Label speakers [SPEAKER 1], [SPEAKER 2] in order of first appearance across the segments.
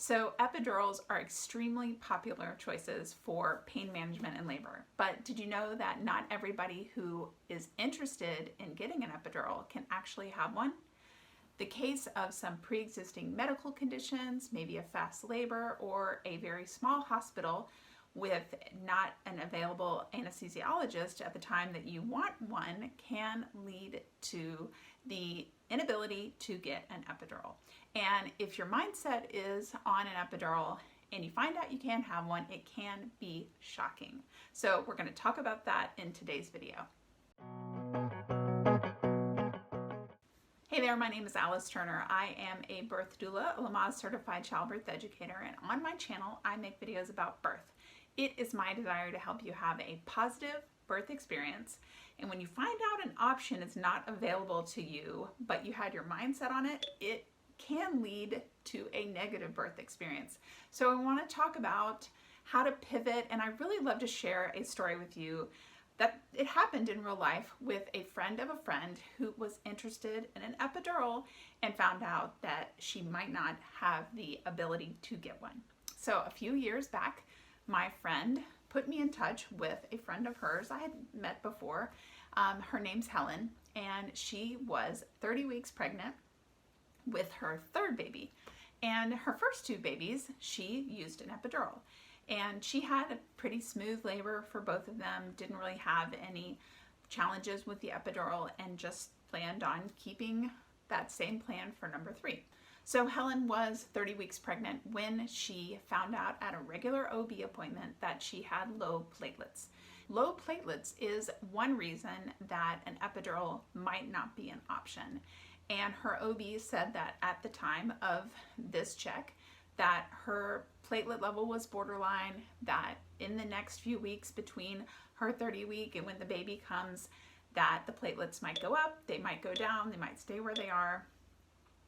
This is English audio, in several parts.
[SPEAKER 1] So epidurals are extremely popular choices for pain management in labor. But did you know that not everybody who is interested in getting an epidural can actually have one? The case of some pre-existing medical conditions, maybe a fast labor or a very small hospital with not an available anesthesiologist at the time that you want one, can lead to the inability to get an epidural. And if your mindset is on an epidural and you find out you can't have one, it can be shocking. So we're going to talk about that in today's video. Hey there, my name is Alice Turner. I am a birth doula, a Lamaze certified childbirth educator, and on my channel I make videos about birth. It is my desire to help you have a positive birth experience, and when you find out an option is not available to you, but you had your mindset on it, it can lead to a negative birth experience. So I want to talk about how to pivot, and I really love to share a story with you that it happened in real life with a friend of a friend who was interested in an epidural and found out that she might not have the ability to get one. So a few years back, my friend put me in touch with a friend of hers I had met before. Her name's Helen, and she was 30 weeks pregnant with her third baby. And her first two babies, she used an epidural. And she had a pretty smooth labor for both of them, didn't really have any challenges with the epidural, and just planned on keeping that same plan for number 3. So Helen was 30 weeks pregnant when she found out at a regular OB appointment that she had low platelets. Low platelets is one reason that an epidural might not be an option. And her OB said that at the time of this check, that her platelet level was borderline, that in the next few weeks between her 30 week and when the baby comes, that the platelets might go up, they might go down, they might stay where they are.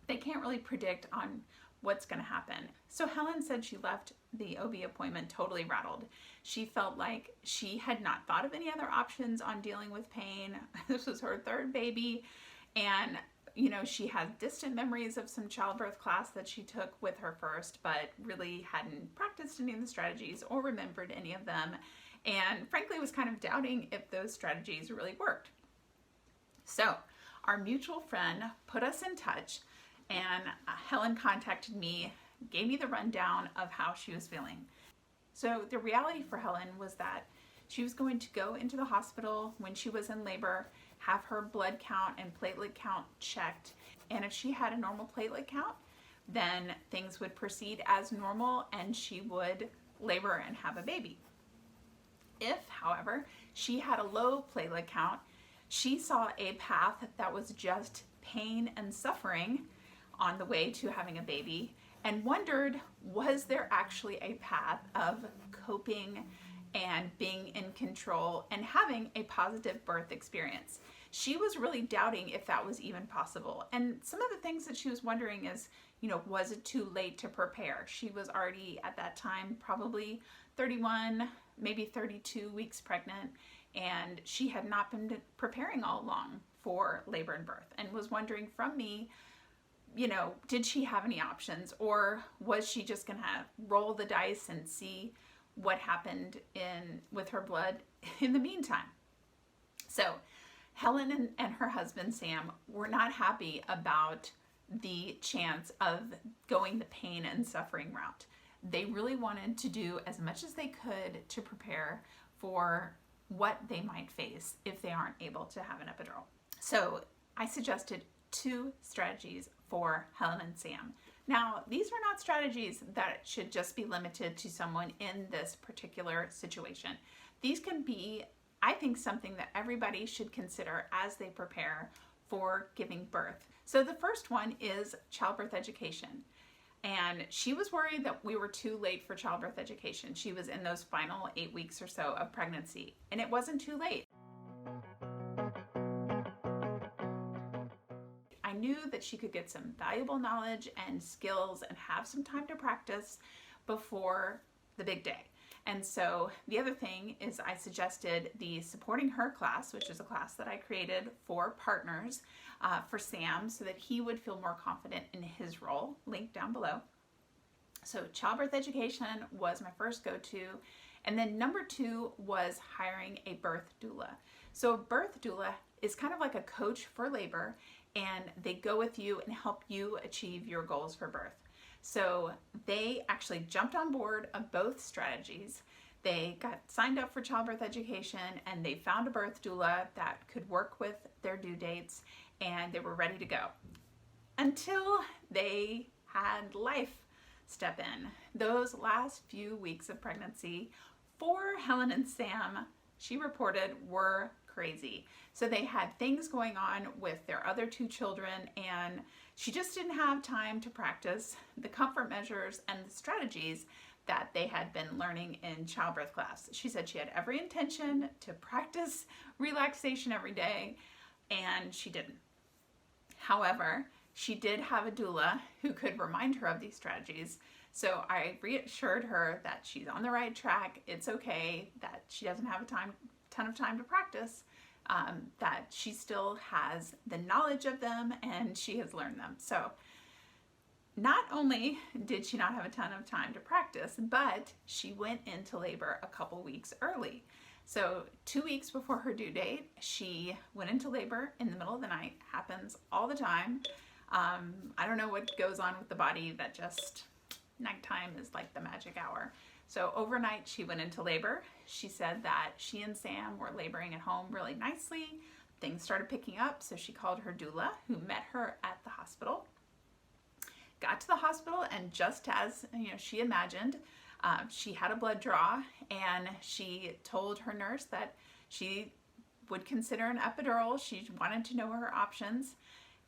[SPEAKER 1] They can't really predict on what's going to happen. So Helen said she left the OB appointment totally rattled. She felt like she had not thought of any other options on dealing with pain. This was her third baby, and you know, she has distant memories of some childbirth class that she took with her first, but really hadn't practiced any of the strategies or remembered any of them, and frankly was kind of doubting if those strategies really worked. So our mutual friend put us in touch, and Helen contacted me, gave me the rundown of how she was feeling. So the reality for Helen was that she was going to go into the hospital when she was in labor, have her blood count and platelet count checked, and if she had a normal platelet count, then things would proceed as normal and she would labor and have a baby. If, however, she had a low platelet count, she saw a path that was just pain and suffering on the way to having a baby, and wondered, was there actually a path of coping and being in control and having a positive birth experience? She was really doubting if that was even possible. And some of the things that she was wondering is, you know, was it too late to prepare? She was already at that time probably 31, maybe 32 weeks pregnant, and she had not been preparing all along for labor and birth, and was wondering from me, you know, did she have any options, or was she just gonna roll the dice and see what happened with her blood in the meantime? So Helen and her husband Sam were not happy about the chance of going the pain and suffering route. They really wanted to do as much as they could to prepare for what they might face if they aren't able to have an epidural. So I suggested 2 strategies for Helen and Sam. Now, these are not strategies that should just be limited to someone in this particular situation. These can be, I think, something that everybody should consider as they prepare for giving birth. So the first one is childbirth education. And she was worried that we were too late for childbirth education. She was in those final 8 weeks or so of pregnancy, and it wasn't too late. I knew that she could get some valuable knowledge and skills and have some time to practice before the big day. And so the other thing is I suggested the Supporting Her class, which is a class that I created for partners for Sam so that he would feel more confident in his role, linked down below. So childbirth education was my first go-to. And then number 2 was hiring a birth doula. So a birth doula is kind of like a coach for labor, and they go with you and help you achieve your goals for birth. So they actually jumped on board of both strategies. They got signed up for childbirth education, and they found a birth doula that could work with their due dates, and they were ready to go. Until they had life step in. Those last few weeks of pregnancy for Helen and Sam, she reported, were crazy. So they had things going on with their other 2 children, and she just didn't have time to practice the comfort measures and the strategies that they had been learning in childbirth class. She said she had every intention to practice relaxation every day, and she didn't. However, she did have a doula who could remind her of these strategies. So I reassured her that she's on the right track. It's okay that she doesn't have a ton of time to practice, that she still has the knowledge of them and she has learned them. So not only did she not have a ton of time to practice, but she went into labor a couple weeks early. So 2 weeks before her due date, she went into labor in the middle of the night. Happens all the time. I don't know what goes on with the body that just nighttime is like the magic hour. So overnight she went into labor. She said that she and Sam were laboring at home really nicely. Things started picking up, so she called her doula, who met her at the hospital. Got to the hospital, and just as she imagined, she had a blood draw, and she told her nurse that she would consider an epidural. She wanted to know her options,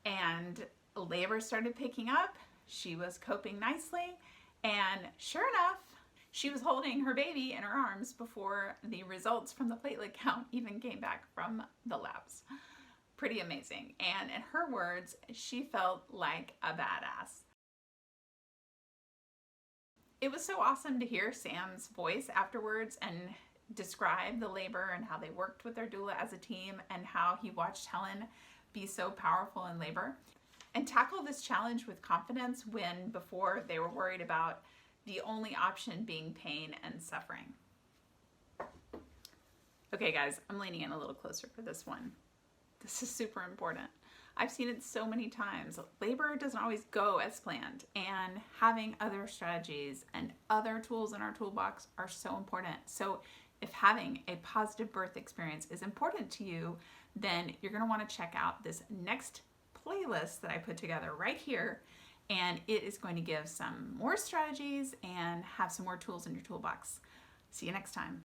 [SPEAKER 1] and labor started picking up. She was coping nicely, and sure enough, she was holding her baby in her arms before the results from the platelet count even came back from the labs. Pretty amazing. And in her words, she felt like a badass. It was so awesome to hear Sam's voice afterwards and describe the labor and how they worked with their doula as a team and how he watched Helen be so powerful in labor and tackle this challenge with confidence when before they were worried about the only option being pain and suffering. Okay guys, I'm leaning in a little closer for this one. This is super important. I've seen it so many times. Labor doesn't always go as planned, and having other strategies and other tools in our toolbox are so important. So if having a positive birth experience is important to you, then you're going to want to check out this next playlist that I put together right here, and it is going to give some more strategies and have some more tools in your toolbox. See you next time.